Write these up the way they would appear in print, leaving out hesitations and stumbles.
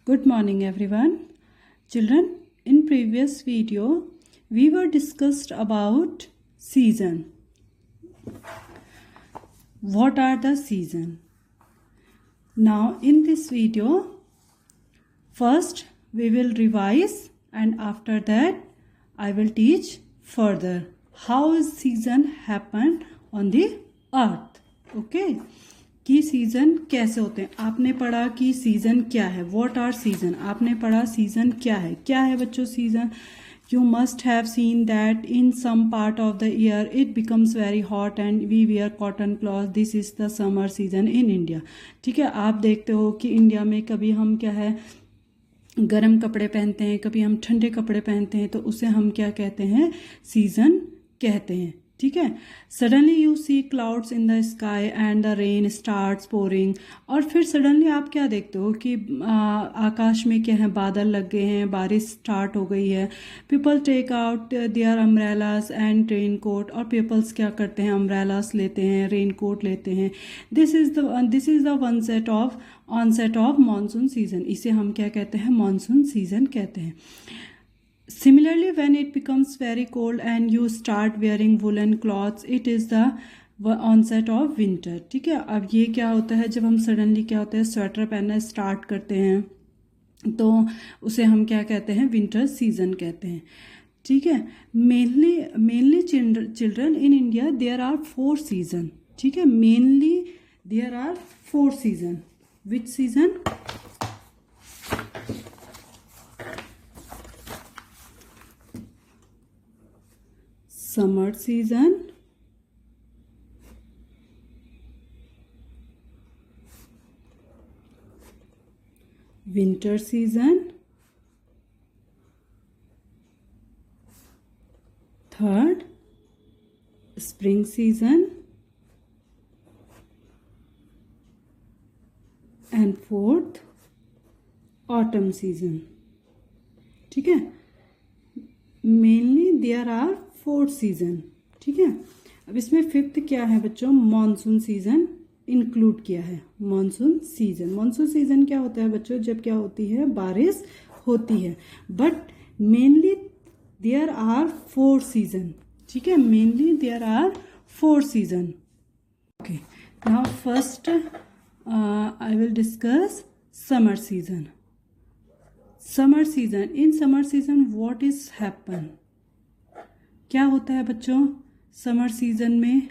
Good morning everyone. Children, in previous video we were discussed about season. What are the season? Now in this video first we will revise and after that I will teach further how is season happen on the earth. Okay? कि season कैसे होते हैं. आपने पढ़ा कि season क्या है. What are season. आपने पढ़ा सीज़न क्या है बच्चों season. You must have seen that in some part of the year it becomes very hot and we wear cotton clothes. This is the summer season in India. ठीक है. आप देखते हो कि इंडिया में कभी हम क्या है गर्म कपड़े पहनते हैं, कभी हम ठंडे कपड़े पहनते हैं, तो उसे हम क्या कहते हैं सीज़न कहते हैं. ठीक है. Suddenly you see clouds in the sky and the rain starts pouring. और फिर सडनली आप क्या देखते हो कि आकाश में क्या है बादल लग गए हैं, बारिश स्टार्ट हो गई है. People take out their umbrellas and rain coat. और पीपल्स क्या करते हैं अम्ब्रेलास लेते हैं, रेन कोट लेते हैं. This is the one set of onset of monsoon season. इसे हम क्या कहते हैं मानसून सीजन कहते हैं. Similarly, when it becomes very cold and you start wearing woolen clothes, it is the onset of winter. ठीक है. अब ये क्या होता है जब हम सडनली क्या होता है स्वेटर पहनना स्टार्ट करते हैं तो उसे हम क्या कहते हैं विंटर सीजन कहते हैं. ठीक है. Mainly children in India there are 4 season. ठीक है. Mainly there are 4 season. Which season? Summer season, winter season, third spring season, and fourth autumn season. ठीक है. Mainly there are 4 season. ठीक है. अब इसमें 5th क्या है बच्चों मॉनसून सीजन इंक्लूड किया है. मॉनसून सीजन क्या होता है बच्चों जब क्या होती है बारिश होती है. But mainly there are 4 season. ठीक है. Mainly there are 4 season. Okay. Now first I will discuss summer season. In summer season what is happen. क्या होता है बच्चों समर सीजन में.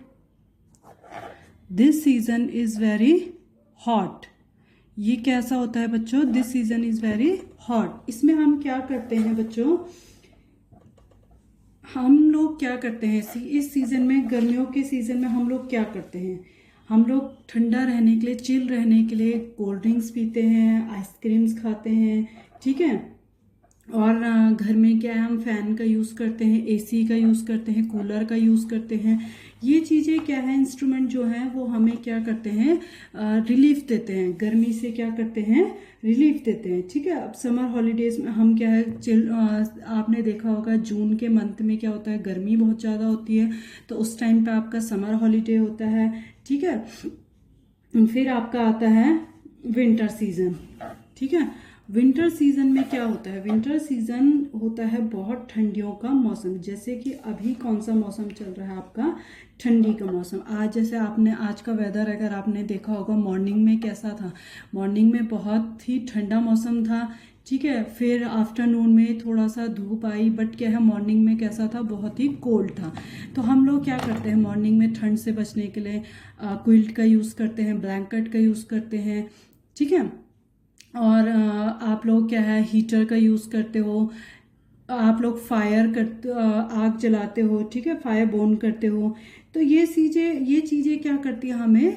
This season is very hot. ये कैसा होता है बच्चों this season is very hot. इसमें हम क्या करते हैं बच्चों हम लोग क्या करते हैं इस सीजन में गर्मियों के सीजन में हम लोग क्या करते हैं. हम लोग ठंडा रहने के लिए चिल रहने के लिए कोल्ड ड्रिंक्स पीते हैं, आइसक्रीम्स खाते हैं. ठीक है. और घर में क्या है हम फैन का यूज़ करते हैं, एसी का यूज़ करते हैं, कूलर का यूज़ करते हैं. ये चीज़ें क्या है इंस्ट्रूमेंट जो हैं वो हमें क्या करते हैं रिलीफ देते हैं. गर्मी से क्या करते हैं रिलीफ देते हैं. ठीक है. अब समर हॉलीडेज़ में हम क्या है आपने देखा होगा जून के मंथ में क्या होता है गर्मी बहुत ज़्यादा होती है तो उस टाइम पे आपका समर हॉलीडे होता है. ठीक है. फिर आपका आता है विंटर सीजन. ठीक है. विंटर सीजन में क्या होता है विंटर सीजन होता है बहुत ठंडियों का मौसम. जैसे कि अभी कौन सा मौसम चल रहा है आपका ठंडी का मौसम. आज जैसे आपने आज का वेदर अगर आपने देखा होगा मॉर्निंग में कैसा था. मॉर्निंग में बहुत ही ठंडा मौसम था. ठीक है. फिर आफ्टरनून में थोड़ा सा धूप आई बट क्या है मॉर्निंग में कैसा था बहुत ही कोल्ड था. तो हम लोग क्या करते हैं मॉर्निंग में ठंड से बचने के लिए क्विल्ट का यूज़ करते हैं, ब्लैंकेट का यूज़ करते हैं. ठीक है. और आप लोग क्या है हीटर का यूज़ करते हो, आप लोग फायर करते आग जलाते हो. ठीक है. फायर बोर्न करते हो. तो ये चीज़ें क्या करती हैं हमें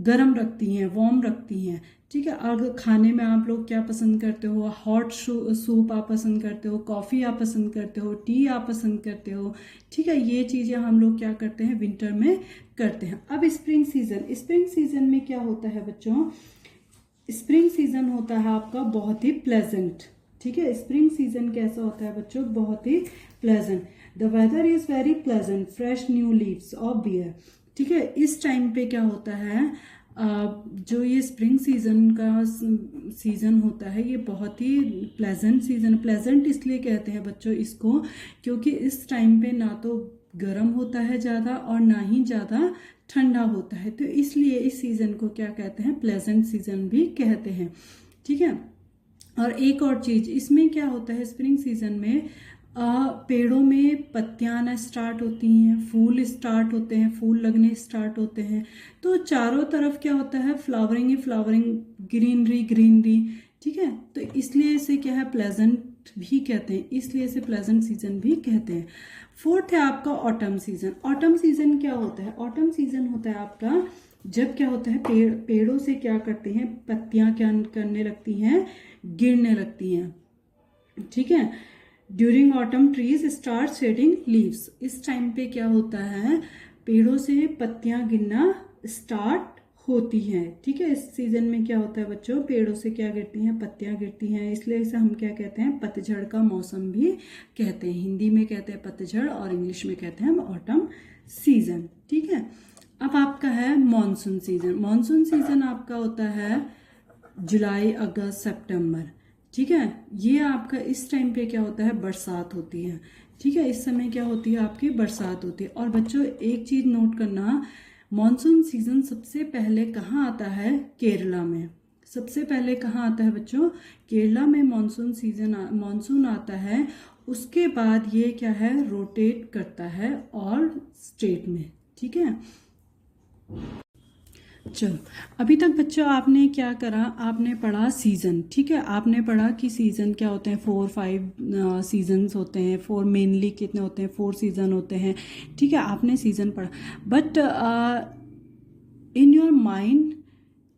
गर्म रखती हैं, वार्म रखती हैं. ठीक है. और खाने में आप लोग क्या पसंद करते हो हॉट सूप आप पसंद करते हो, कॉफ़ी आप पसंद करते हो, टी आप पसंद करते हो. ठीक है. ये चीज़ें हम लोग क्या करते हैं विंटर में करते हैं. अब स्प्रिंग सीजन में क्या होता है बच्चों स्प्रिंग सीजन होता है आपका बहुत ही प्लेजेंट. ठीक है. स्प्रिंग सीजन कैसा होता है बच्चों बहुत ही pleasant. The weather is very pleasant, fresh new leaves of bear. ठीक है. इस टाइम पे क्या होता है जो ये स्प्रिंग सीजन का सीज़न होता है ये बहुत ही प्लेजेंट सीज़न, प्लेजेंट इसलिए कहते हैं बच्चों इसको क्योंकि इस टाइम पे ना तो गर्म होता है ज़्यादा और ना ही ज़्यादा ठंडा होता है, तो इसलिए इस सीज़न को क्या कहते हैं, प्लेजेंट सीज़न भी कहते हैं। ठीक है। और एक और चीज़ इसमें क्या होता है, स्प्रिंग सीजन में पेड़ों में पत्तियां आना स्टार्ट होती हैं, फूल स्टार्ट होते हैं, फूल लगने स्टार्ट होते हैं, तो चारों तरफ क्या होता है, फ्लावरिंग ही फ्लावरिंग, ग्रीनरी ग्रीनरी। ठीक है, तो इसलिए इसे क्या है, प्लेजेंट भी कहते हैं, इसलिए इसे प्लेजेंट सीजन भी कहते हैं। फोर्थ है आपका ऑटम सीजन। ऑटम सीजन क्या होता है, ऑटम सीजन होता है आपका जब क्या होता है, पेड़ों से क्या करते हैं, पत्तियां क्या करने लगती हैं, गिरने लगती हैं। ठीक है, during autumn trees start shedding leaves. इस टाइम पे क्या होता है, पेड़ों से पत्तियां गिरना स्टार्ट होती हैं। ठीक है, इस सीजन में क्या होता है बच्चों, पेड़ों से क्या गिरती हैं, पत्तियां गिरती हैं, इसलिए इसे हम क्या कहते हैं, पतझड़ का मौसम भी कहते हैं। हिंदी में कहते हैं पतझड़ और इंग्लिश में कहते हैं हम ऑटम सीजन। ठीक है, अब आपका है मॉनसून सीजन। मॉनसून सीजन आपका होता है जुलाई अगस्त सितंबर। ठीक है, ये आपका इस टाइम पे क्या होता है, बरसात होती है। ठीक है, इस समय क्या होती है, आपकी बरसात होती है। और बच्चों एक चीज नोट करना, मॉनसून सीजन सबसे पहले कहाँ आता है, केरला में। सबसे पहले कहाँ आता है बच्चों, केरला में मॉनसून आता है। उसके बाद ये क्या है, रोटेट करता है और स्टेट में। ठीक है, चलो अभी तक बच्चों आपने क्या करा, आपने पढ़ा सीजन। ठीक है, आपने पढ़ा कि सीजन क्या होते हैं, 4-5 सीजन्स होते हैं, 4 मेनली कितने होते हैं, 4 सीजन होते हैं। ठीक है, आपने सीजन पढ़ा, but in your mind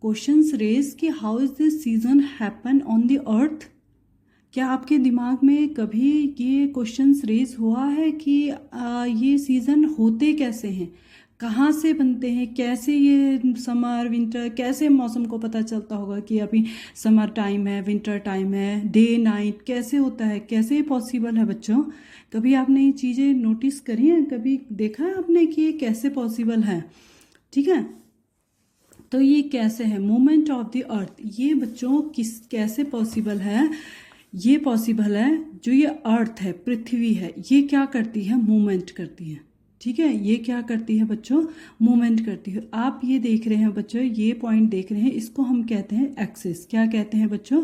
questions raise कि how is this season happen on the earth. क्या आपके दिमाग में कभी ये क्वेश्चंस रेज हुआ है कि ये सीजन होते कैसे हैं, कहाँ से बनते हैं, कैसे ये समर विंटर, कैसे मौसम को पता चलता होगा कि अभी समर टाइम है, विंटर टाइम है, डे नाइट कैसे होता है, कैसे पॉसिबल है बच्चों। कभी आपने ये चीज़ें नोटिस करी हैं, कभी देखा है आपने कि ये कैसे पॉसिबल है। ठीक है, तो ये कैसे है, मूवमेंट ऑफ द अर्थ, ये बच्चों कैसे पॉसिबल है, ये पॉसिबल है जो ये अर्थ है, पृथ्वी है, ये क्या करती है, मूवमेंट करती है। ठीक है, ये क्या करती है बच्चों, मूवमेंट करती है। आप ये देख रहे हैं बच्चों, ये पॉइंट देख रहे हैं, इसको हम कहते हैं एक्सिस। क्या कहते हैं बच्चों,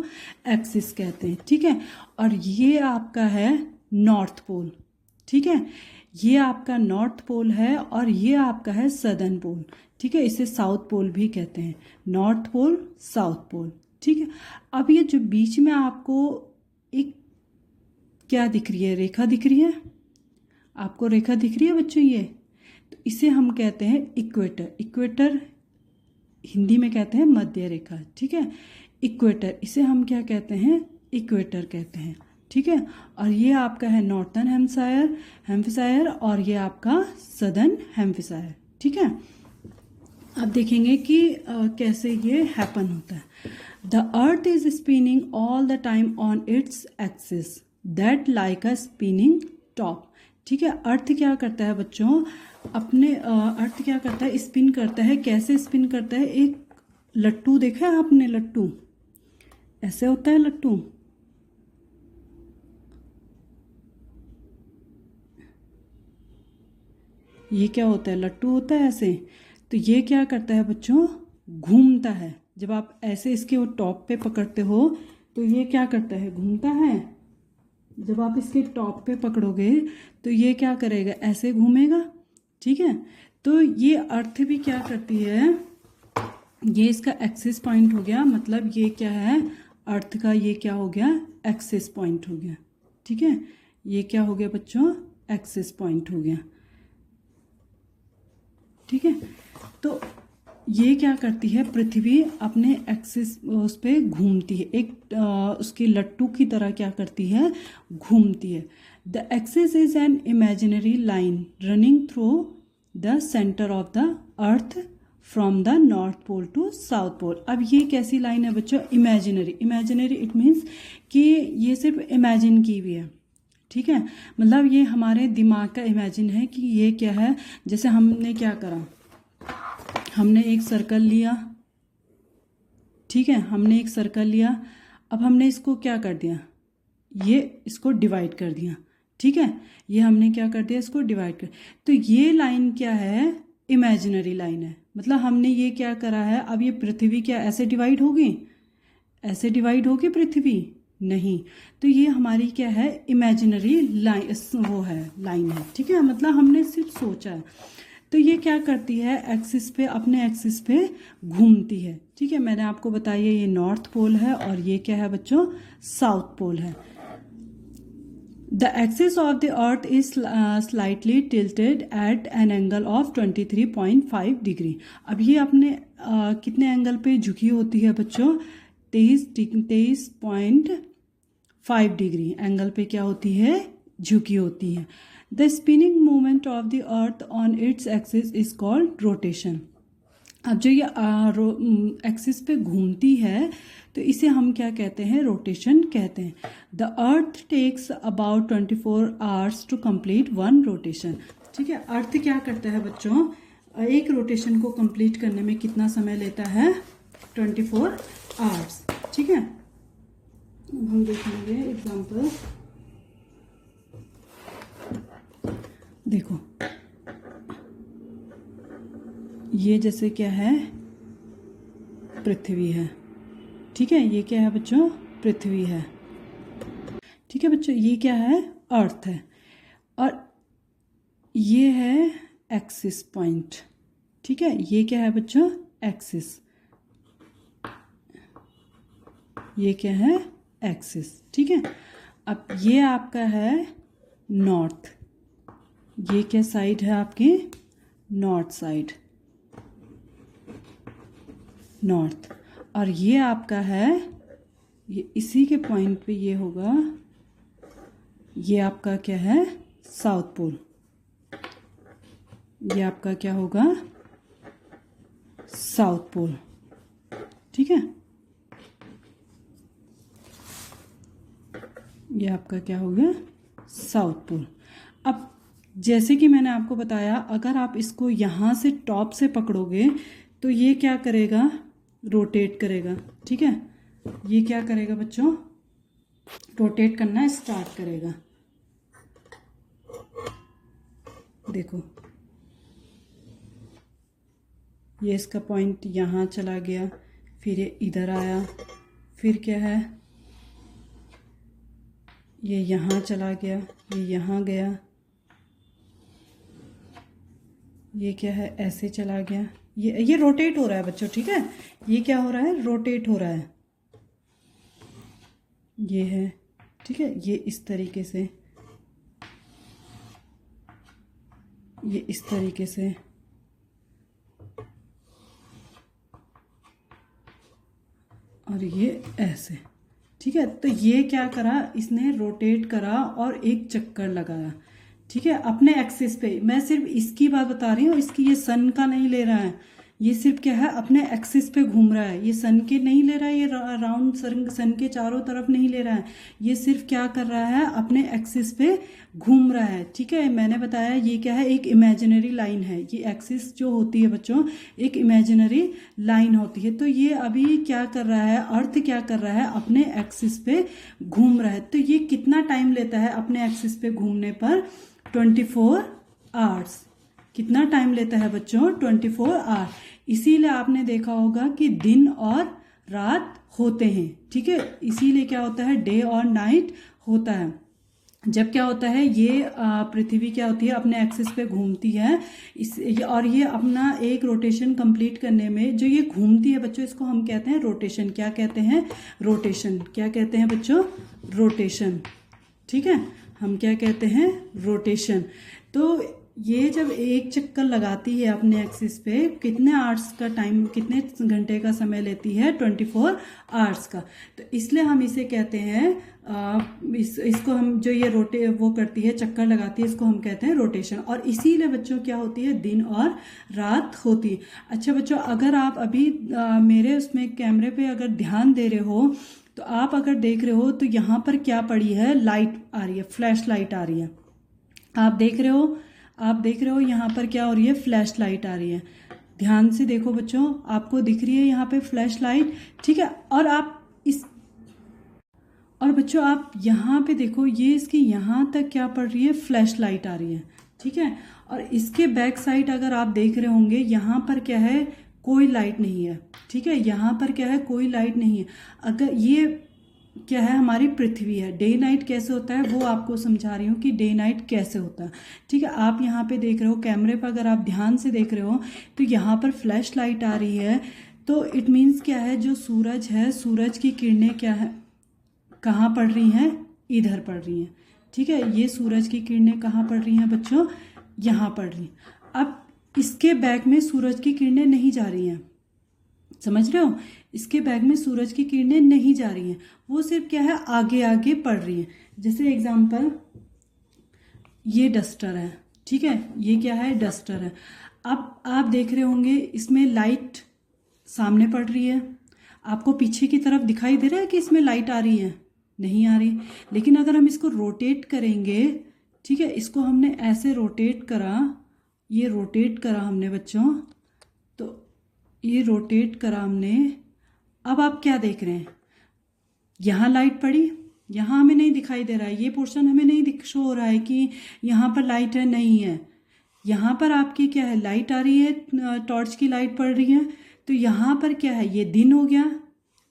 एक्सिस कहते हैं। ठीक है, और ये आपका है नॉर्थ पोल। ठीक है, ये आपका नॉर्थ पोल है और ये आपका है सदर्न पोल। ठीक है, इसे साउथ पोल भी कहते हैं, नॉर्थ पोल साउथ पोल। ठीक है, अब ये जो बीच में आपको एक क्या दिख रही है, रेखा दिख रही है, आपको रेखा दिख रही है बच्चों, ये तो इसे हम कहते हैं इक्वेटर। इक्वेटर हिंदी में कहते हैं मध्य रेखा। ठीक है, इक्वेटर, इसे हम क्या कहते हैं, इक्वेटर कहते हैं। ठीक है, और ये आपका है नॉर्थर्न हेम्पशायर और ये आपका सदर्न हेम्पशायर। ठीक है, अब देखेंगे कि कैसे ये हैपन होता है। The earth is spinning all the time on its axis that like a spinning top. ठीक है, अर्थ क्या करता है बच्चों, अपने अर्थ क्या करता है, स्पिन करता है। कैसे स्पिन करता है, एक लट्टू देखा है आपने, लट्टू ऐसे होता है लट्टू, ये क्या होता है, लट्टू होता है ऐसे। तो ये क्या करता है बच्चों, घूमता है। जब आप ऐसे इसके वो टॉप पे पकड़ते हो तो ये क्या करता है, घूमता है। जब आप इसके टॉप पे पकड़ोगे तो ये क्या करेगा, ऐसे घूमेगा। ठीक है, तो ये अर्थ भी क्या करती है, ये इसका एक्सिस पॉइंट हो गया, मतलब ये क्या है, अर्थ का ये क्या हो गया, एक्सिस पॉइंट हो गया। ठीक है, ये क्या हो गया बच्चों, एक्सिस पॉइंट हो गया। ठीक है, तो ये क्या करती है, पृथ्वी अपने एक्सिस उस पे घूमती है, एक उसकी लट्टू की तरह क्या करती है, घूमती है। The axis is an imaginary line running through the centre of the earth from the north pole to south pole. अब ये कैसी लाइन है बच्चों, इमेजिनरी। इमेजिनरी इट मीन्स कि ये सिर्फ इमेजिन की हुई है। ठीक है, मतलब ये हमारे दिमाग का इमेजिन है कि ये क्या है। जैसे हमने क्या करा, हमने एक सर्कल लिया, ठीक है, हमने एक सर्कल लिया, अब हमने इसको क्या कर दिया, ये इसको डिवाइड कर दिया। ठीक है, ये हमने क्या कर दिया, इसको डिवाइड कर, तो ये लाइन क्या है, इमेजिनरी लाइन है। मतलब हमने ये क्या करा है, अब ये पृथ्वी क्या ऐसे डिवाइड होगी, ऐसे डिवाइड होगी पृथ्वी, नहीं, तो ये हमारी क्या है, इमेजिनरी लाइन, वो है लाइन है। ठीक है, मतलब हमने सिर्फ सोचा है। तो ये क्या करती है, एक्सिस पे, अपने एक्सिस पे घूमती है। ठीक है, मैंने आपको बताया ये नॉर्थ पोल है और ये क्या है बच्चों, साउथ पोल है। The axis of the earth is slightly tilted at an angle of 23.5 degree. अब ये अपने कितने एंगल पे झुकी होती है बच्चों, 23.5 डिग्री एंगल पे क्या होती है, झुकी होती है। The spinning movement of the earth on its axis is called rotation. अब जो ये एक्सिस पे घूमती है तो इसे हम क्या कहते हैं, रोटेशन कहते हैं। The earth takes about 24 hours to complete one rotation. ठीक है, अर्थ क्या करता है बच्चों, एक रोटेशन को कंप्लीट करने में कितना समय लेता है, 24 आवर्स। ठीक है, हम देखेंगे एग्जांपल, देखो ये जैसे क्या है, पृथ्वी है। ठीक है, ये क्या है बच्चों, पृथ्वी है। ठीक है बच्चों, ये क्या है, अर्थ है, और ये है एक्सिस पॉइंट। ठीक है, ये क्या है बच्चों, एक्सिस, ये क्या है, एक्सिस। ठीक है, अब ये आपका है नॉर्थ, ये क्या साइड है आपकी, नॉर्थ साइड, नॉर्थ, और ये आपका है, ये इसी के पॉइंट पे ये होगा, ये आपका क्या है, साउथ पोल, ये आपका क्या होगा, साउथ पोल। ठीक है, ये आपका क्या हो गया, साउथ पोल। अब जैसे कि मैंने आपको बताया, अगर आप इसको यहाँ से टॉप से पकड़ोगे तो ये क्या करेगा, रोटेट करेगा। ठीक है, ये क्या करेगा बच्चों, रोटेट करना स्टार्ट करेगा। देखो ये इसका पॉइंट यहाँ चला गया, फिर ये इधर आया, फिर क्या है, ये यहाँ चला गया, ये यहाँ गया, ये क्या है, ऐसे चला गया, ये रोटेट हो रहा है बच्चों। ठीक है, ये क्या हो रहा है, रोटेट हो रहा है, ये है। ठीक है, ये इस तरीके से, ये इस तरीके से, और ये ऐसे। ठीक है, तो ये क्या करा, इसने रोटेट करा और एक चक्कर लगाया। ठीक है, अपने एक्सिस पे, मैं सिर्फ इसकी बात बता रही हूँ, इसकी, ये सन का नहीं ले रहा है, ये सिर्फ क्या है, अपने एक्सिस पे घूम रहा है, ये सन के नहीं ले रहा है, ये राउंड सन के चारों तरफ नहीं ले रहा है, ये सिर्फ क्या कर रहा है, अपने एक्सिस पे घूम रहा है। ठीक है, मैंने बताया ये क्या है, एक इमेजिनरी लाइन है। ये एक्सिस जो होती है बच्चों, एक इमेजिनरी लाइन होती है। तो ये अभी क्या कर रहा है, अर्थ क्या कर रहा है, अपने एक्सिस पे घूम रहा है। तो ये कितना टाइम लेता है अपने एक्सिस पे घूमने पर, 24 आवर्स। कितना टाइम लेता है बच्चों, 24 आवर्स। इसीलिए आपने देखा होगा कि दिन और रात होते हैं। ठीक है, इसीलिए क्या होता है, डे और नाइट होता है। जब क्या होता है, ये पृथ्वी क्या होती है, अपने एक्सिस पे घूमती है, और ये अपना एक रोटेशन कंप्लीट करने में जो ये घूमती है बच्चों, इसको हम कहते हैं रोटेशन। क्या कहते हैं, रोटेशन। क्या कहते हैं बच्चों, रोटेशन। ठीक है, हम क्या कहते हैं, रोटेशन। तो ये जब एक चक्कर लगाती है अपने एक्सिस पे, कितने आवर्स का टाइम, कितने घंटे का समय लेती है, 24 आवर्स का। तो इसलिए हम इसे कहते हैं, इसको हम, जो ये वो करती है, चक्कर लगाती है, इसको हम कहते हैं रोटेशन। और इसीलिए बच्चों क्या होती है, दिन और रात होती है। अच्छा बच्चों, अगर आप अभी मेरे उसमें कैमरे पे अगर ध्यान दे रहे हो, तो आप अगर देख रहे हो तो यहाँ पर क्या पड़ी है, लाइट आ रही है, फ्लैश लाइट आ रही है। आप देख रहे हो यहाँ पर क्या हो रही है, फ्लैश लाइट आ रही है। ध्यान से देखो बच्चों, आपको दिख रही है यहाँ पे फ्लैश लाइट, ठीक है। और बच्चों आप यहाँ पे देखो, ये इसकी यहाँ तक क्या पड़ रही है, फ्लैश लाइट आ रही है, ठीक है। और इसके बैक साइड अगर आप देख रहे होंगे, यहाँ पर क्या है, कोई लाइट नहीं है, ठीक है। यहाँ पर क्या है, कोई लाइट नहीं है। अगर ये क्या है, हमारी पृथ्वी है। डे नाइट कैसे होता है वो आपको समझा रही हूँ कि डे नाइट कैसे होता है, ठीक है। आप यहाँ पे देख रहे हो कैमरे पर, अगर आप ध्यान से देख रहे हो तो यहाँ पर फ्लैश लाइट आ रही है। तो इट मीन्स क्या है, जो सूरज है, सूरज की किरणें क्या है, कहाँ पड़ रही हैं, इधर पड़ रही हैं, ठीक है। ये सूरज की किरणें कहाँ पड़ रही हैं बच्चों, यहाँ पड़ रही हैं। अब इसके बैक में सूरज की किरणें नहीं जा रही हैं, समझ रहे हो, इसके बैक में सूरज की किरणें नहीं जा रही हैं, वो सिर्फ क्या है, आगे आगे पड़ रही हैं। जैसे एग्जांपल, ये डस्टर है, ठीक है, ये क्या है, डस्टर है। अब आप देख रहे होंगे इसमें लाइट सामने पड़ रही है, आपको पीछे की तरफ दिखाई दे रहा है कि इसमें लाइट आ रही है, नहीं आ रही। लेकिन अगर हम इसको रोटेट करेंगे, ठीक है, इसको हमने ऐसे रोटेट करा, ये रोटेट करा हमने बच्चों, तो ये रोटेट करा हमने। अब आप क्या देख रहे हैं, यहाँ लाइट पड़ी, यहाँ हमें नहीं दिखाई दे रहा है, ये पोर्शन हमें नहीं दिख शो हो रहा है कि यहाँ पर लाइट है, नहीं है। यहाँ पर आपकी क्या है, लाइट आ रही है, टॉर्च की लाइट पड़ रही है। तो यहाँ पर क्या है, ये दिन हो गया,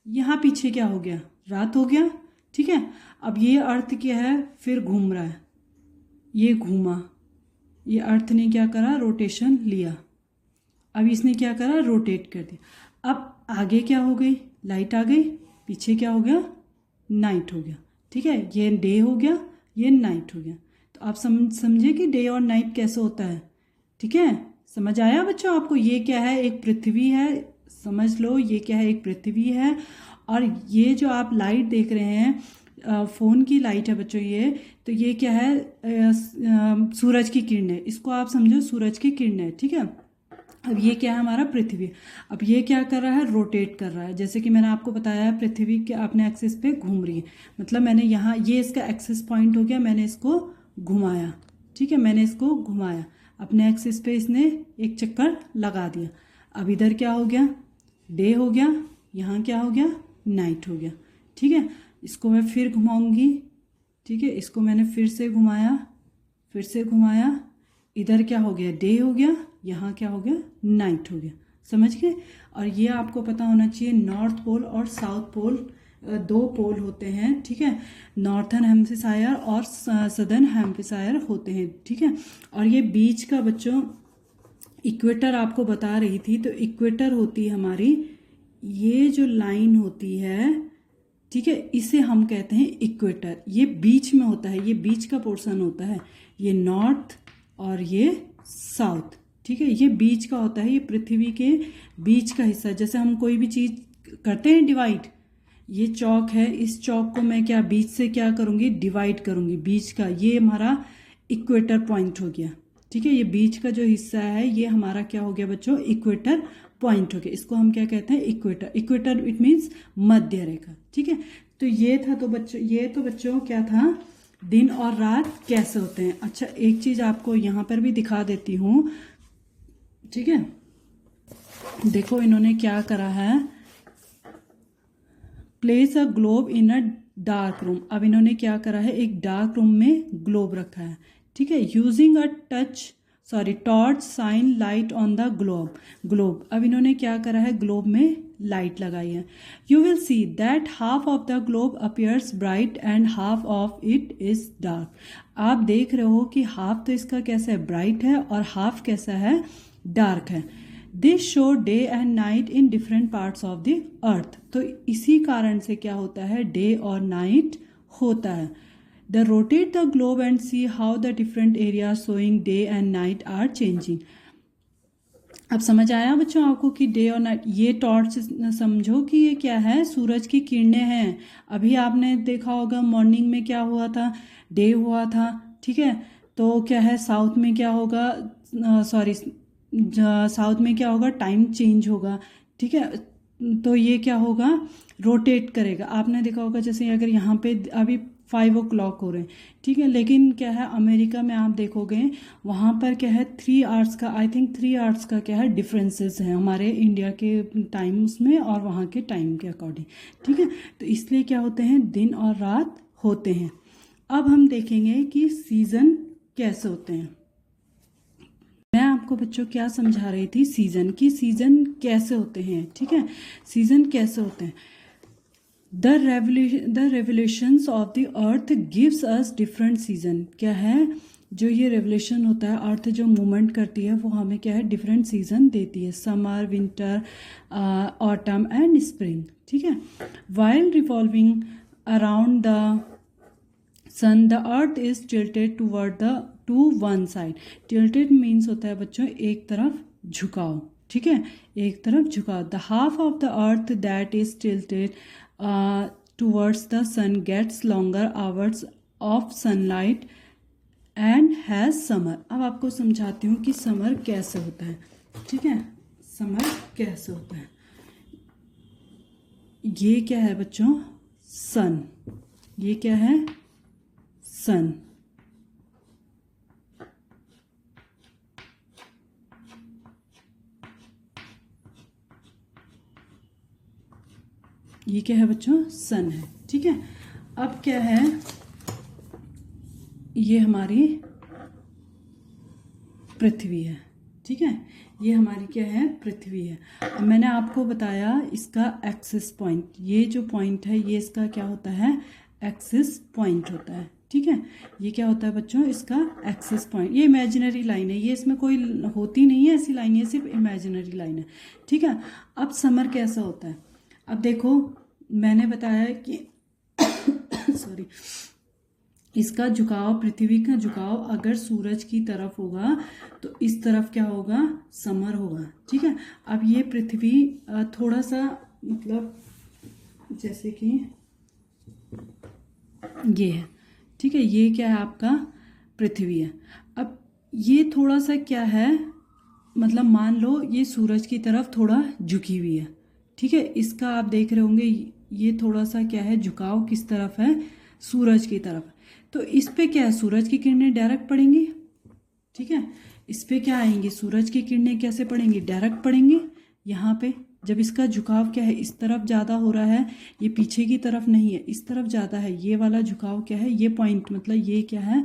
यहाँ पीछे क्या हो गया, रात हो गया, ठीक है। अब ये अर्थ क्या है, फिर घूम रहा है, ये घूमा, ये अर्थ ने क्या करा, रोटेशन लिया। अब इसने क्या करा, रोटेट कर दिया। अब आगे क्या हो गई, लाइट आ गई, पीछे क्या हो गया, नाइट हो गया, ठीक है। ये डे हो गया, ये नाइट हो गया। तो आप समझे कि डे और नाइट कैसे होता है, ठीक है। समझ आया बच्चों आपको, ये क्या है, एक पृथ्वी है, समझ लो ये क्या है, एक पृथ्वी है। और ये जो आप लाइट देख रहे हैं, फ़ोन की लाइट है बच्चों ये, तो ये क्या है, सूरज की किरणें, इसको आप समझो सूरज की किरणें, ठीक है। अब ये क्या है, हमारा पृथ्वी। अब ये क्या कर रहा है, रोटेट कर रहा है। जैसे कि मैंने आपको बताया, पृथ्वी के अपने एक्सिस पे घूम रही है, मतलब मैंने यहाँ, ये इसका एक्सिस पॉइंट हो गया, मैंने इसको घुमाया, ठीक है, मैंने इसको घुमाया अपने एक्सिस पे, इसने एक चक्कर लगा दिया। अब इधर क्या हो गया, डे हो गया, यहाँ क्या हो गया, नाइट हो गया, ठीक है। इसको मैं फिर घुमाऊंगी, ठीक है, इसको मैंने फिर से घुमाया, फिर से घुमाया, इधर क्या हो गया, डे हो गया, यहाँ क्या हो गया, नाइट हो गया, समझ गए। और ये आपको पता होना चाहिए, नॉर्थ पोल और साउथ पोल, दो पोल होते हैं, ठीक है। नॉर्थन हेम्फेसायर और सदर्न हेम्फेसायर होते हैं, ठीक है। और ये बीच का बच्चों इक्वेटर आपको बता रही थी, तो इक्वेटर होती है हमारी, ये जो लाइन होती है, ठीक है, इसे हम कहते हैं इक्वेटर। ये बीच में होता है, ये बीच का पोर्शन होता है, ये नॉर्थ और ये साउथ, ठीक है, ये बीच का होता है, ये पृथ्वी के बीच का हिस्सा। जैसे हम कोई भी चीज़ करते हैं डिवाइड, ये चौक है, इस चौक को मैं क्या बीच से क्या करूँगी, डिवाइड करूँगी, बीच का, ये हमारा इक्वेटर पॉइंट हो गया, ठीक है। ये बीच का जो हिस्सा है ये हमारा क्या हो गया बच्चों, इक्वेटर पॉइंट हो गया, इसको हम क्या कहते हैं, इक्वेटर। इक्वेटर इट मीन्स मध्य रेखा, ठीक है। तो ये था, तो बच्चों ये तो बच्चों क्या था, दिन और रात कैसे होते हैं। अच्छा, एक चीज़ आपको यहाँ पर भी दिखा देती हूँ, ठीक है। देखो इन्होंने क्या करा है, place a globe in a dark room. अब इन्होंने क्या करा है, एक डार्क रूम में ग्लोब रखा है, ठीक है। Using a torch shine light on the globe. अब इन्होंने क्या करा है, ग्लोब में लाइट लगाई है। You will see that half of the globe appears bright and half of it is dark. आप देख रहे हो कि हाफ तो इसका कैसा है, ब्राइट है, और हाफ कैसा है, डार्क है। This show day and night in different parts of the अर्थ। तो इसी कारण से क्या होता है, डे और नाइट होता है। The rotate the globe and see how the different area showing day and night are changing. अब समझ आया बच्चों आपको कि डे और नाइट, ये टॉर्च समझो कि ये क्या है, सूरज की किरणें हैं। अभी आपने देखा होगा मॉर्निंग में क्या हुआ था, डे हुआ था, ठीक है। तो क्या है, साउथ में क्या होगा, साउथ में क्या होगा, टाइम चेंज होगा, ठीक है। तो ये क्या होगा, रोटेट करेगा। आपने देखा होगा जैसे अगर यहाँ पे अभी 5 o'clock हो रहे हैं, ठीक है, लेकिन क्या है अमेरिका में आप देखोगे वहाँ पर क्या है 3 hours का, आई थिंक 3 hours का क्या है डिफरेंसेस है हमारे इंडिया के टाइम्स में और वहाँ के टाइम के अकॉर्डिंग, ठीक है। तो इसलिए क्या होते हैं, दिन और रात होते हैं। अब हम देखेंगे कि सीज़न कैसे होते हैं। मैं आपको बच्चों क्या समझा रही थी, सीज़न की, सीज़न कैसे होते हैं, ठीक है, सीज़न कैसे होते हैं। The revolutions of the earth gives us different season, क्या है, जो ये रेवोल्यूशन होता है, अर्थ जो मूवमेंट करती है वो हमें क्या है डिफरेंट सीज़न देती है, summer, winter, autumn and spring, ठीक है। While revolving around the sun the earth is tilted to one side. Tilted means होता है बच्चों एक तरफ झुकाव, ठीक है, एक तरफ झुकाव। The half of the earth that is tilted towards the sun gets longer hours of sunlight and has summer. अब आपको समझाती हूँ कि समर कैसे होता है, ठीक है, समर कैसे होता है। ये क्या है बच्चों, सन, ये क्या है, सन, ये क्या है बच्चों, सन है, ठीक है। अब क्या है, ये हमारी पृथ्वी है, ठीक है, ये हमारी क्या है, पृथ्वी है। अब मैंने आपको बताया इसका एक्सिस पॉइंट, ये जो पॉइंट है ये इसका क्या होता है, एक्सिस पॉइंट होता है, ठीक है। ये क्या होता है बच्चों, इसका एक्सिस पॉइंट। ये इमेजिनरी लाइन है, ये इसमें कोई होती नहीं है ऐसी लाइन, ये सिर्फ इमेजिनरी लाइन है, ठीक है। अब समर कैसा होता है, अब देखो मैंने बताया कि सॉरी, इसका झुकाव, पृथ्वी का झुकाव अगर सूरज की तरफ होगा तो इस तरफ क्या होगा, समर होगा, ठीक है। अब ये पृथ्वी थोड़ा सा मतलब जैसे कि ये है, ठीक है, ये क्या है आपका पृथ्वी है। अब ये थोड़ा सा क्या है, मतलब मान लो ये सूरज की तरफ थोड़ा झुकी हुई है, ठीक है, इसका आप देख रहे होंगे ये थोड़ा सा क्या है, झुकाव किस तरफ है, सूरज की तरफ। तो इस पे क्या है, सूरज की किरणें डायरेक्ट पड़ेंगी, ठीक है, इस पे क्या आएंगी, सूरज की किरणें कैसे पड़ेंगी, डायरेक्ट पड़ेंगी यहाँ पे। जब इसका झुकाव क्या है, इस तरफ ज़्यादा हो रहा है, ये पीछे की तरफ नहीं है, इस तरफ ज़्यादा है, ये वाला झुकाव क्या है, ये पॉइंट मतलब ये क्या है,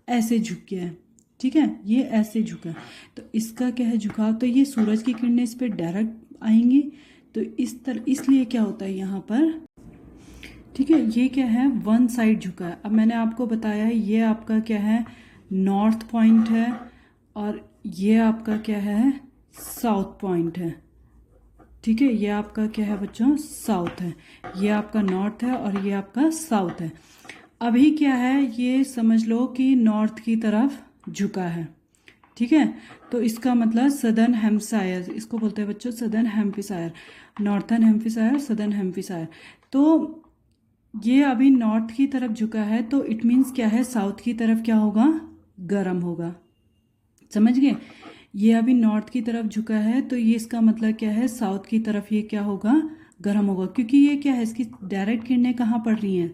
ऐसे झुक गया है, ठीक है, ये ऐसे झुका है, तो इसका क्या है झुकाव, तो ये सूरज की किरणें इस पर डायरेक्ट आएंगी, तो इस तरह, इसलिए क्या होता है यहाँ पर, ठीक है, ये क्या है, वन साइड झुका है। अब मैंने आपको बताया है ये आपका क्या है, नॉर्थ पॉइंट है, और ये आपका क्या है, साउथ पॉइंट है, ठीक है, ये आपका क्या है बच्चों, साउथ है, ये आपका नॉर्थ है और ये आपका साउथ है। अभी क्या है, ये समझ लो कि नॉर्थ की तरफ झुका है, ठीक है, तो इसका मतलब सदर्न हेम्पशायर, इसको बोलते हैं बच्चों southern Hampshire, northern Hampshire, southern Hampshire. तो ये अभी नॉर्थ की तरफ झुका है, तो इट मीन्स क्या है, साउथ की तरफ क्या होगा, गर्म होगा, समझ गए। ये अभी नॉर्थ की तरफ झुका है, तो ये इसका मतलब क्या है, साउथ की तरफ ये क्या होगा, गर्म होगा, क्योंकि ये क्या है, इसकी डायरेक्ट किरणें कहाँ पड़ रही हैं,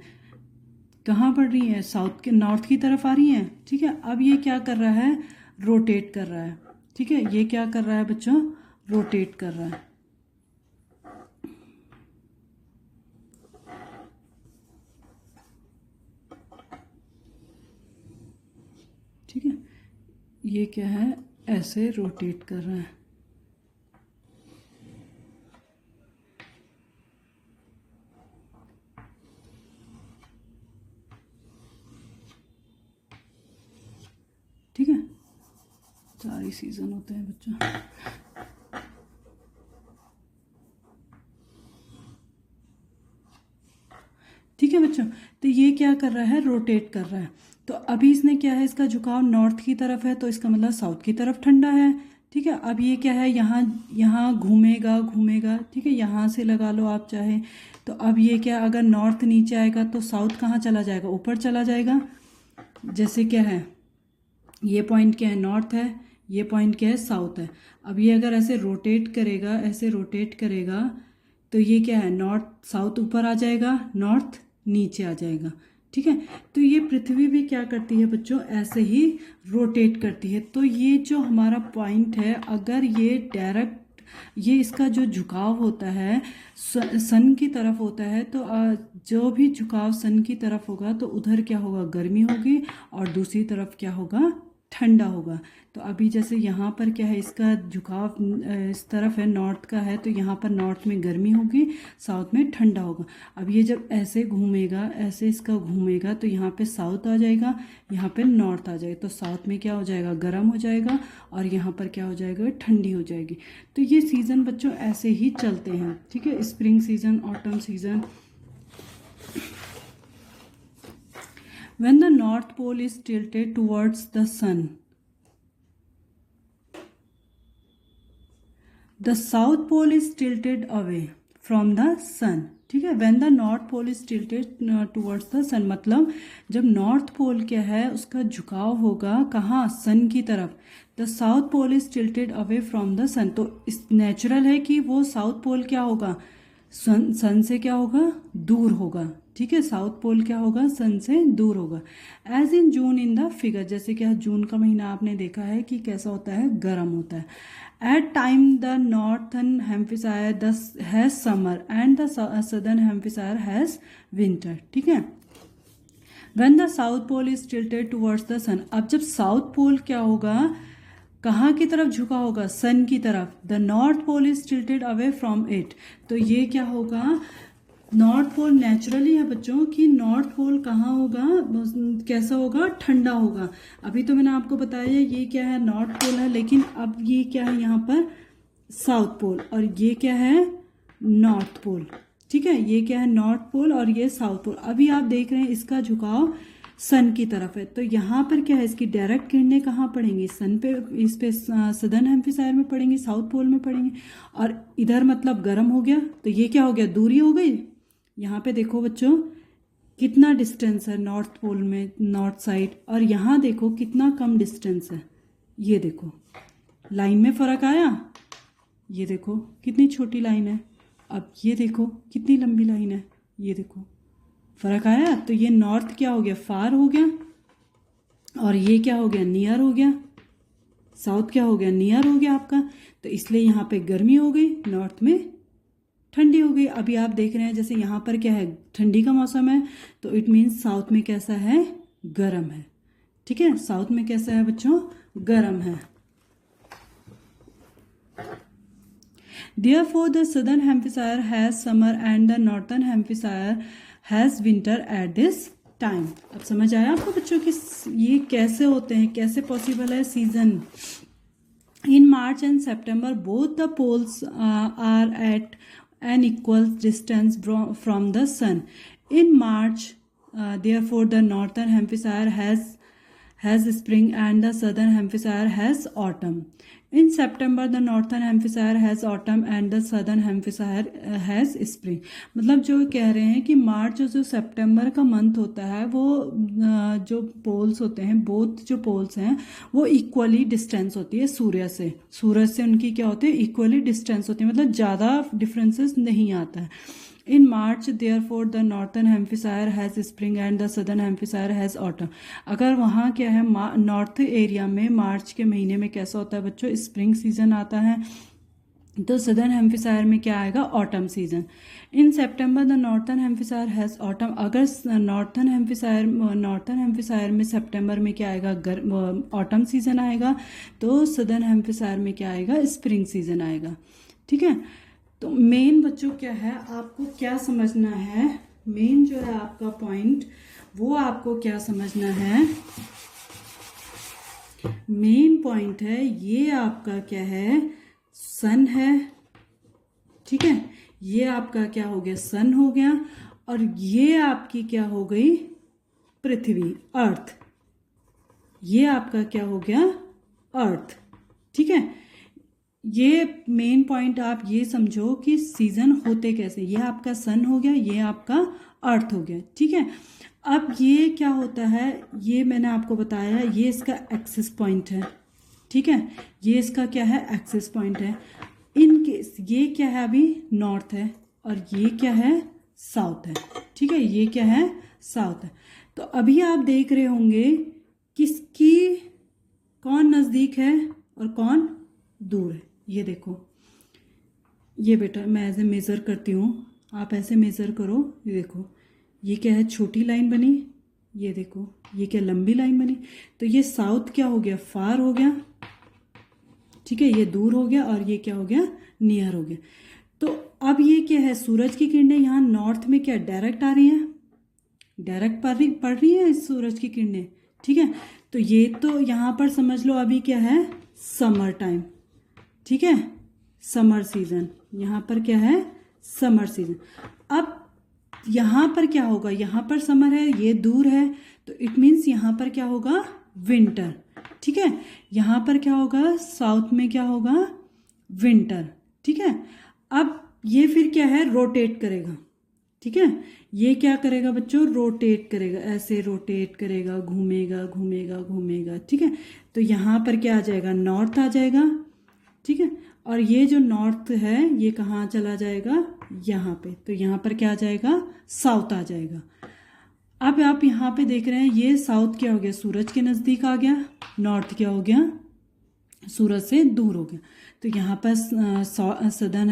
कहाँ पड़ रही हैं, साउथ के, नॉर्थ की तरफ आ रही हैं, ठीक है। अब ये क्या कर रहा है, रोटेट कर रहा है, ठीक है, ये क्या कर रहा है बच्चों, रोटेट कर रहा है, ठीक है, ये क्या है, ऐसे रोटेट कर रहा है, ठीक है, 4 ही सीजन होते हैं बच्चों। ठीक है बच्चों, तो ये क्या कर रहा है, रोटेट कर रहा है। तो अभी इसने क्या है, इसका झुकाव नॉर्थ की तरफ है, तो इसका मतलब साउथ की तरफ ठंडा है, ठीक है। अब ये क्या है, यहाँ यहाँ घूमेगा घूमेगा, ठीक है, यहाँ से लगा लो आप चाहे। तो अब ये क्या, अगर नॉर्थ नीचे आएगा तो साउथ कहाँ चला जाएगा, ऊपर चला जाएगा। जैसे क्या है, ये पॉइंट क्या है, नॉर्थ है, ये पॉइंट क्या है, साउथ है। अब ये अगर ऐसे रोटेट करेगा, ऐसे रोटेट करेगा, तो ये क्या है, नॉर्थ साउथ ऊपर आ जाएगा, नॉर्थ नीचे आ जाएगा। ठीक है, तो ये पृथ्वी भी क्या करती है बच्चों, ऐसे ही रोटेट करती है। तो ये जो हमारा पॉइंट है, अगर ये डायरेक्ट ये इसका जो झुकाव होता है सन की तरफ होता है, तो जो भी झुकाव सन की तरफ होगा तो उधर क्या होगा, गर्मी होगी, और दूसरी तरफ क्या होगा, ठंडा होगा। तो अभी जैसे यहाँ पर क्या है, इसका झुकाव इस तरफ है, नॉर्थ का है, तो यहाँ पर नॉर्थ में गर्मी होगी, साउथ में ठंडा होगा। अब ये जब ऐसे घूमेगा, ऐसे इसका घूमेगा, तो यहाँ पे साउथ आ जाएगा, यहाँ पे नॉर्थ आ जाएगा। तो साउथ में क्या हो जाएगा, गर्म हो जाएगा, और यहाँ पर क्या हो जाएगा, ठंडी हो जाएगी। तो ये सीज़न बच्चों ऐसे ही चलते हैं। ठीक है, spring season, autumn season. When the North Pole is tilted towards the sun, the South Pole is tilted away from the sun. ठीक है, When the North Pole is tilted towards the sun, मतलब जब north pole क्या है, उसका झुकाव होगा कहाँ, सन की तरफ। The south pole is tilted away from the sun, तो इस नेचुरल है कि वो साउथ पोल क्या होगा, सन से क्या होगा, दूर होगा। ठीक है, साउथ पोल क्या होगा, सन से दूर होगा। As in June in the figure, जैसे कि जून का महीना आपने देखा है कि कैसा होता है, गर्म होता है। At time the northern hemisphere has summer and the southern hemisphere has winter. ठीक है, when the south pole is tilted towards the sun, अब जब साउथ पोल क्या होगा, कहाँ की तरफ झुका होगा, सन की तरफ। The north pole is tilted away from it, तो ये क्या होगा, नॉर्थ पोल नेचुरली है बच्चों कि नॉर्थ पोल कहाँ होगा, कैसा होगा, ठंडा होगा। अभी तो मैंने आपको बताया ये क्या है, नॉर्थ पोल है, लेकिन अब ये क्या है यहाँ पर, साउथ पोल, और ये क्या है, नॉर्थ पोल। ठीक है, ये क्या है, नॉर्थ पोल, और ये साउथ पोल। अभी आप देख रहे हैं इसका झुकाव सन की तरफ है, तो यहाँ पर क्या है, इसकी डायरेक्ट किरणें कहाँ पड़ेंगी, सन पे, इस पे सदर्न हेम्फिसायर में पड़ेंगी, साउथ पोल में पड़ेंगी, और इधर मतलब गर्म हो गया, तो ये क्या हो गया, दूरी हो गई। यहाँ पे देखो बच्चों कितना डिस्टेंस है नॉर्थ पोल में, नॉर्थ साइड, और यहाँ देखो कितना कम डिस्टेंस है। ये देखो लाइन में फ़र्क आया, ये देखो कितनी छोटी लाइन है, अब ये देखो कितनी लंबी लाइन है, ये देखो फ़र्क आया। तो ये नॉर्थ क्या हो गया, फार हो गया, और ये क्या हो गया, नियर हो गया। साउथ क्या हो गया, नियर हो गया आपका, तो इसलिए यहाँ पे गर्मी हो गई, नॉर्थ में ठंडी हो गई। अभी आप देख रहे हैं जैसे यहाँ पर क्या है, ठंडी का मौसम है, तो इट मीन्स साउथ में कैसा है, गर्म है। ठीक है, साउथ में कैसा है बच्चों, गर्म है। Therefore, the southern hemisphere has summer and the northern hemisphere has winter at this time. अब समझ आया आपको बच्चों कि ये कैसे होते हैं, कैसे पॉसिबल है season. In March and September, both the poles are at an equal distance from the sun. In March, therefore, the northern hemisphere has spring and the southern hemisphere has autumn. In September, the northern hemisphere has autumn and the southern hemisphere has spring. मतलब जो कह रहे हैं कि मार्च जो सितंबर का month होता है, वो जो पोल्स होते हैं, बोथ जो पोल्स हैं वो इक्वली डिस्टेंस होती है सूर्य से। सूरज से उनकी क्या होती है, इक्वली डिस्टेंस होती है, मतलब ज़्यादा डिफरेंसेस नहीं आता है। In March, therefore, the northern hemisphere has spring and the southern hemisphere has autumn. अगर वहाँ क्या है, नॉर्थ एरिया में मार्च के महीने में कैसा होता है बच्चों, स्प्रिंग सीजन आता है, तो सदर्न हेम्फिसायर में क्या आएगा, autumn season. In September the northern hemisphere has autumn, अगर नॉर्थन हेम्फिसायर में सितंबर में क्या आएगा, ऑटम सीजन आएगा, तो सदर्न हेम्फिसायर में क्या आएगा, स्प्रिंग सीजन आएगा। ठीक है, तो मेन बच्चों क्या है, आपको क्या समझना है, मेन जो है आपका पॉइंट, वो आपको क्या समझना है, मेन पॉइंट है ये आपका क्या है, सन है। ठीक है, ये आपका क्या हो गया, सन हो गया, और ये आपकी क्या हो गई, पृथ्वी, अर्थ। ये आपका क्या हो गया, अर्थ। ठीक है, ये मेन पॉइंट आप ये समझो कि सीजन होते कैसे, ये आपका सन हो गया, ये आपका अर्थ हो गया। ठीक है, अब ये क्या होता है, ये मैंने आपको बताया, ये इसका एक्सिस पॉइंट है। ठीक है, ये इसका क्या है, एक्सिस पॉइंट है। इन केस ये क्या है, अभी नॉर्थ है और ये क्या है, साउथ है। ठीक है, ये क्या है, साउथ है। तो अभी आप देख रहे होंगे किसकी, कौन नज़दीक है और कौन दूर है। ये देखो, ये बेटा मैं ऐसे मेज़र करती हूँ, आप ऐसे मेज़र करो। ये देखो, ये क्या है, छोटी लाइन बनी, ये देखो ये क्या लंबी लाइन बनी। तो ये साउथ क्या हो गया, फार हो गया। ठीक है, ये दूर हो गया और ये क्या हो गया, नियर हो गया। तो अब ये क्या है, सूरज की किरणें यहाँ नॉर्थ में क्या डायरेक्ट आ रही हैं, डायरेक्ट पड़ रही है इस सूरज की किरणें। ठीक है, तो ये तो यहाँ पर समझ लो अभी क्या है, समर टाइम। ठीक है, समर सीजन, यहाँ पर क्या है, समर सीजन। अब यहाँ पर क्या होगा, यहाँ पर समर है, ये दूर है, तो इट मीन्स यहाँ पर क्या होगा, विंटर। ठीक है, यहाँ पर क्या होगा, साउथ में क्या होगा, विंटर। ठीक है, अब ये फिर क्या है, रोटेट करेगा। ठीक है, ये क्या करेगा बच्चों, रोटेट करेगा, ऐसे रोटेट करेगा, घूमेगा घूमेगा घूमेगा। ठीक है, तो यहाँ पर क्या आ जाएगा, नॉर्थ आ जाएगा। ठीक है, और ये जो नॉर्थ है ये कहाँ चला जाएगा, यहाँ पे, तो यहाँ पर क्या आ जाएगा, साउथ आ जाएगा। अब आप यहाँ पे देख रहे हैं ये साउथ क्या हो गया, सूरज के नज़दीक आ गया, नॉर्थ क्या हो गया, सूरज से दूर हो गया। तो यहाँ पर सदर्न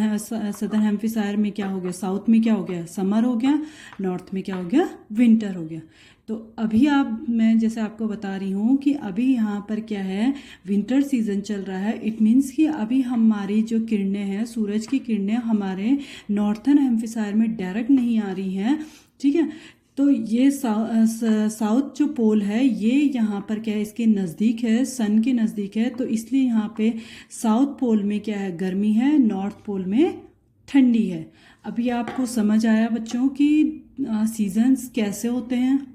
हेम्फीसायर में क्या हो गया, साउथ में क्या हो गया, समर हो गया, नॉर्थ में क्या हो गया, विंटर हो गया। तो अभी मैं जैसे आपको बता रही हूँ कि अभी यहाँ पर क्या है, विंटर सीजन चल रहा है। इट मीन्स कि अभी हमारी जो किरणें हैं, सूरज की किरणें हमारे नॉर्थन हेम्फीसायर में डायरेक्ट नहीं आ रही हैं। ठीक है, तो ये साउथ जो पोल है ये यहाँ पर क्या है, इसके नज़दीक है, सन के नज़दीक है, तो इसलिए यहाँ पे साउथ पोल में क्या है, गर्मी है, नॉर्थ पोल में ठंडी है। अभी आपको समझ आया बच्चों कि सीजन्स कैसे होते हैं।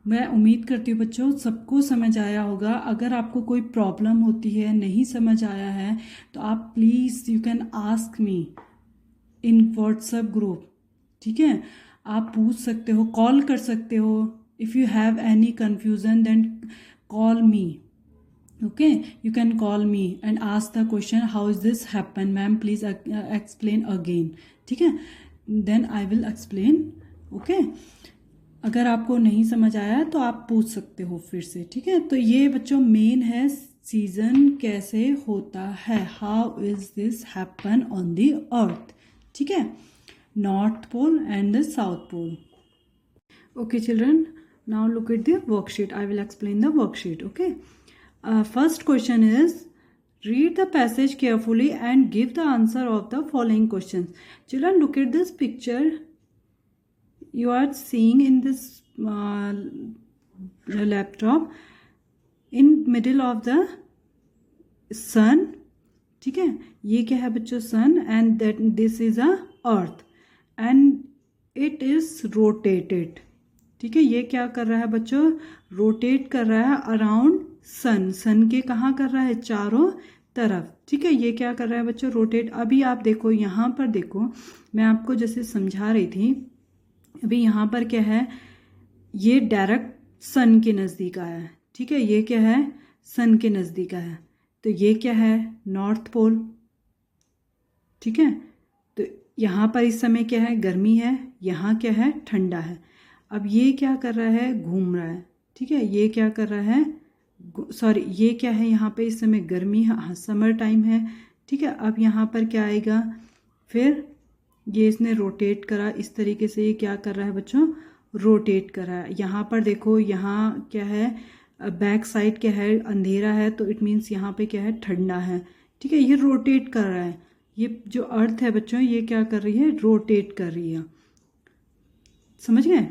मैं उम्मीद करती हूँ बच्चों सबको समझ आया होगा। अगर आपको कोई प्रॉब्लम होती है, नहीं समझ आया है, तो आप please you can ask me in WhatsApp group. ठीक है, आप पूछ सकते हो, कॉल कर सकते हो। If you have any confusion then call me. Okay, you can call me and ask the question, how is this happen ma'am, please explain again. ठीक है, then I will explain. Okay, अगर आपको नहीं समझ आया तो आप पूछ सकते हो फिर से। ठीक है, तो ये बच्चों मेन है, सीज़न कैसे होता है, how is this happen on the अर्थ। ठीक है, North Pole and the South Pole. Okay children, now look at the worksheet. I will explain the worksheet. Okay, first question is, read the passage carefully and give the answer of the following questions. Children, look at this picture you are seeing in this laptop. In middle of the sun. ठीक है, ये क्या है बच्चों, sun, and that this is a earth and it is rotated. ठीक है, ये क्या कर रहा है बच्चों, रोटेट कर रहा है अराउंड सन। सन के कहाँ कर रहा है, चारों तरफ। ठीक है, ये क्या कर रहा है बच्चों, रोटेट। अभी आप देखो यहाँ पर, देखो मैं आपको जैसे समझा रही थी, अभी यहाँ पर क्या है, ये डायरेक्ट सन के नज़दीक आया है। ठीक है, ये क्या है, सन के नज़दीक आया है, तो ये क्या है, नॉर्थ पोल। ठीक है, तो यहाँ पर इस समय क्या है, गर्मी है, यहाँ क्या है, ठंडा है। अब ये क्या कर रहा है, घूम रहा है। ठीक है, ये क्या कर रहा है, सॉरी ये क्या है, यहाँ पे इस समय गर्मी है, हाँ समर टाइम है। ठीक है, अब यहाँ पर क्या आएगा, फिर ये इसने रोटेट करा इस तरीके से। ये क्या कर रहा है बच्चों, रोटेट कर रहा है। यहाँ पर देखो, यहाँ क्या है, बैक साइड क्या है, अंधेरा है, तो इट मीन्स यहाँ पे क्या है, ठंडा है। ठीक है, ये रोटेट कर रहा है। ये जो अर्थ है बच्चों, ये क्या कर रही है, रोटेट कर रही है। समझ गए।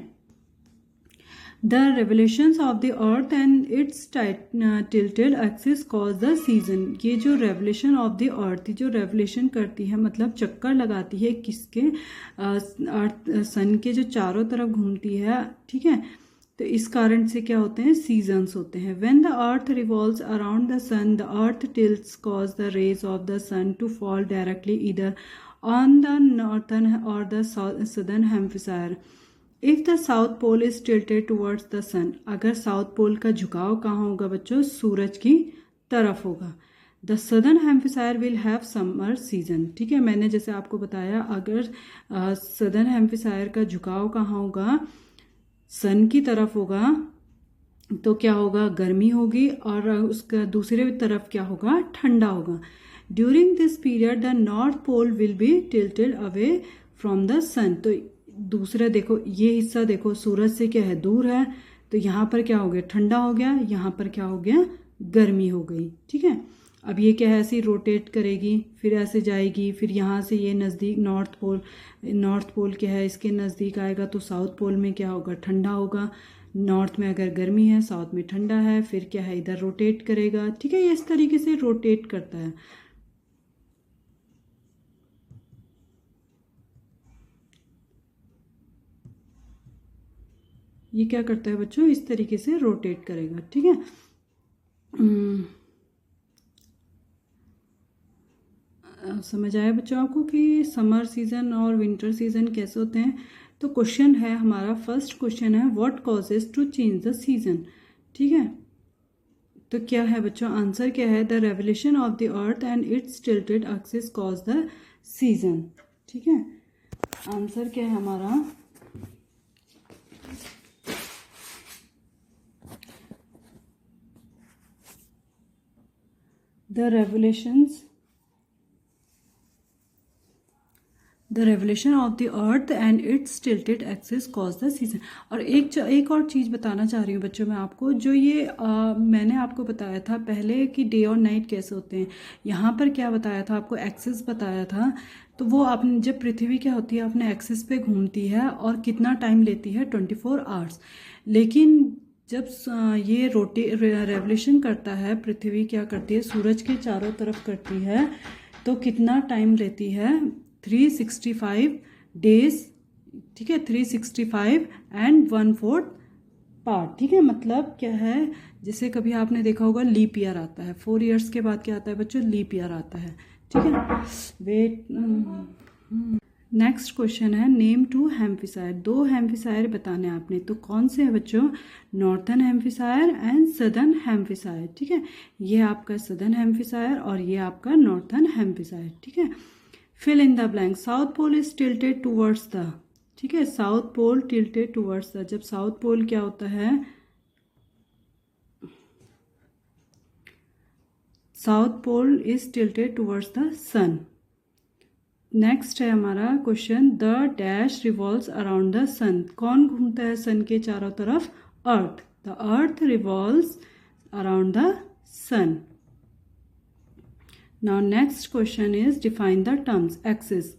The revolutions of the earth and its tilted axis cause the season. ये जो रेवोल्यूशन ऑफ द अर्थ, जो रेवोल्यूशन करती है मतलब चक्कर लगाती है किसके, अर्थ सन के जो चारों तरफ घूमती है। ठीक है, तो इस कारण से क्या होते हैं, सीजन्स होते हैं। When the earth revolves around the sun, the earth tilts cause the rays of the sun to fall directly either on the northern और the southern hemisphere. If the south pole is tilted towards the sun, अगर south पोल का झुकाव कहाँ होगा बच्चों, सूरज की तरफ होगा, the southern hemisphere will have summer season. ठीक है, मैंने जैसे आपको बताया, अगर सदर्न हेम्फिसायर का झुकाव कहाँ होगा, सन की तरफ होगा, तो क्या होगा, गर्मी होगी, और उसका दूसरे तरफ क्या होगा, ठंडा होगा। During this period the north pole will be tilted away from the sun. तो दूसरा देखो, ये हिस्सा देखो सूरज से क्या है, दूर है, तो यहाँ पर क्या हो गया, ठंडा हो गया, यहाँ पर क्या हो गया, गर्मी हो गई। ठीक है, अब ये क्या है, ऐसे रोटेट करेगी, फिर ऐसे जाएगी, फिर यहाँ से ये नज़दीक नॉर्थ पोल क्या है, इसके नज़दीक आएगा, तो साउथ पोल में क्या होगा, ठंडा होगा। नॉर्थ में अगर गर्मी है, साउथ में ठंडा है, फिर क्या है, इधर रोटेट करेगा। ठीक है, ये इस तरीके से रोटेट करता है। ये क्या करता है बच्चों, इस तरीके से रोटेट करेगा। ठीक है, समझ आया बच्चों आपको कि समर सीजन और विंटर सीजन कैसे होते हैं। तो क्वेश्चन है हमारा, फर्स्ट क्वेश्चन है, what causes to change the season. ठीक है, तो क्या है बच्चों, आंसर क्या है, the revolution of the earth and its tilted axis cause the season. ठीक है, आंसर क्या है हमारा, the revolution of the earth and its tilted axis cause the season. और एक और चीज़ बताना चाह रही हूँ बच्चों मैं आपको, जो ये मैंने आपको बताया था पहले कि डे और नाइट कैसे होते हैं, यहाँ पर क्या बताया था आपको, एक्सिस बताया था। तो वो आपने, जब पृथ्वी क्या होती है, अपने एक्सिस पे घूमती है और कितना टाइम लेती है, 24 आवर्स। लेकिन जब ये रेवोल्यूशन करता है, पृथ्वी क्या करती है, सूरज के चारों तरफ करती है, तो कितना टाइम लेती है, 365 डेज। ठीक है, 365 एंड 1/4 पार्ट। ठीक है, मतलब क्या है, जैसे कभी आपने देखा होगा लीप ईयर आता है, 4 ईयर्स के बाद क्या आता है बच्चों, लीप ईयर आता है। ठीक है, वेट, नेक्स्ट क्वेश्चन है, नेम 2 हेम्फिसायर। 2 हेम्फिसायर बताने आपने, तो कौन से हैं बच्चों, नॉर्थन हेम्फिसायर एंड सदर्न हेम्फिसायर। ठीक है, ये आपका सदर्न हेम्फिसायर और ये आपका नॉर्थन हेम्फिसायर। ठीक है, fill in the blank, south pole is tilted towards the. ठीक है, south pole tilted towards the, जब साउथ पोल क्या होता है, south pole is tilted towards the sun. Next है हमारा question, the dash revolves around the sun. कौन घूमता है सन के चारों तरफ, earth. The earth revolves around the sun. Now next question is, define the terms axis.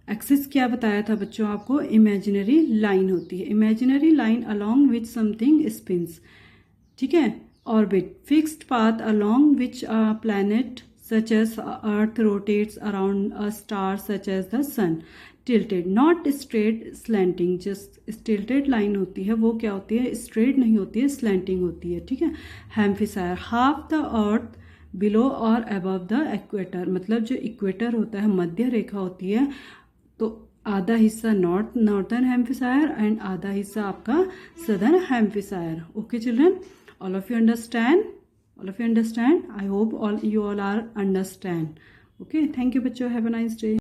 Axis क्या बताया था बच्चों आपको, इमेजिनरी लाइन होती है, imaginary line along which something spins. ठीक है, orbit, fixed path along which a planet such as earth rotates around a star such as the sun. tilted, not straight, slanting, just tilted line होती है, वो क्या होती है, straight नहीं होती है, slanting होती है। ठीक है, हेम्फिसायर, half the earth below or above the equator, मतलब जो इक्वेटर होता है, मध्य रेखा होती है, तो आधा हिस्सा नॉर्थन हेम्फिसायर एंड आधा हिस्सा आपका southern hemisphere. Okay children, all of you understand? I hope you all are understand. Okay, thank you बच्चों, have a nice day.